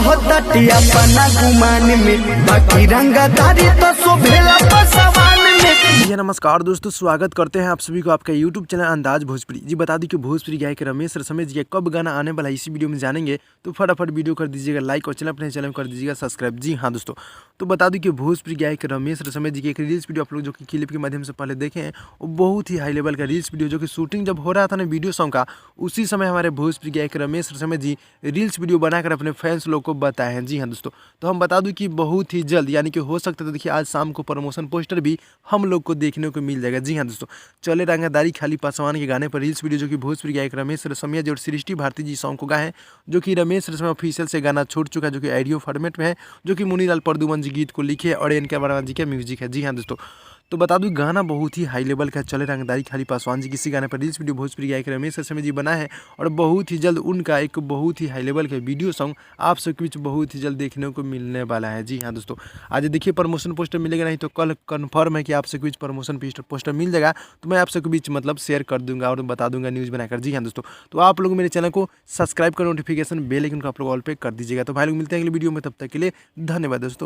रहताटी अपना गुमान में, बाकी रंगदारी तो शोभेला पसवान में। जी नमस्कार दोस्तों, स्वागत करते हैं आप सभी को आपका यूट्यूब चैनल अंदाज भोजपुरी। जी बता दी कि भोजपुरी गायक रमेश रसमे जी का कब गाना आने वाला है इसी वीडियो में जानेंगे, तो फटाफट वीडियो कर दीजिएगा लाइक और अपने चैनल कर दीजिएगा सब्सक्राइब। जी हाँ दोस्तों, तो बता दूं कि भोजपुरी गायक रमेश रसमे जी की एक रील्स वीडियो आप लोग जो कि क्लिप के माध्यम से पहले देखे हैं, वो बहुत ही हाई लेवल का रील्स वीडियो जो कि शूटिंग जब हो रहा था ना वीडियो सॉन्ग का, उसी समय हमारे भोजपुरी गायक रमेश रसमे जी रील्स वीडियो बनाकर अपने फैंस लोग को बताए हैं। जी हाँ दोस्तों, तो हम बता दूं कि बहुत ही जल्द यानी कि हो सकता है, तो देखिए आज शाम को प्रमोशन पोस्टर भी हम लोग को देखने को मिल जाएगा। जी हाँ दोस्तों, चले रंगदारी खाली पासवान के गाने पर रील्स वीडियो जो कि भोजपुरी गायक रमेश रसमिया जी और सृष्टि भारती जी सॉन्ग को गाए हैं, जो कि रमेश रसमिया ऑफिशियल से गाना छोड़ चुका है, जो कि ऑडियो फॉर्मेट में है, जो कि मुनीलाल परदुमन जी गीत को लिखे और इनके वर्मा जी का म्यूजिक है। जी हाँ दोस्तों, तो बता दूं गाना बहुत ही हाई लेवल का चले रंगदारी खाली पासवान जी किसी गाने पर रील्स वीडियो भोजपुरी गायक रमेश रसमिया जी बनाए हैं, और बहुत ही जल्द उनका एक बहुत ही हाई लेवल का वीडियो सॉन्ग आप सबके बीच बहुत ही जल्द देखने को मिलने वाला है। जी हाँ दोस्तों, आज देखिए प्रमोशन पोस्टर मिलेगा, नहीं तो कल कन्फर्म है कि आप सबके बीच प्रमोशन पोस्टर मिल जाएगा, तो मैं आप सबके बीच मतलब शेयर कर दूंगा और बता दूंगा न्यूज़ बनाकर। जी हाँ दोस्तों, तो आप लोग मेरे चैनल को सब्सक्राइब कर नोटिफिकेशन बेल आइकन को आप लोग ऑल पे कर दीजिएगा। तो भाई लोग मिलते हैं अगले वीडियो में, तब तक के लिए धन्यवाद दोस्तों।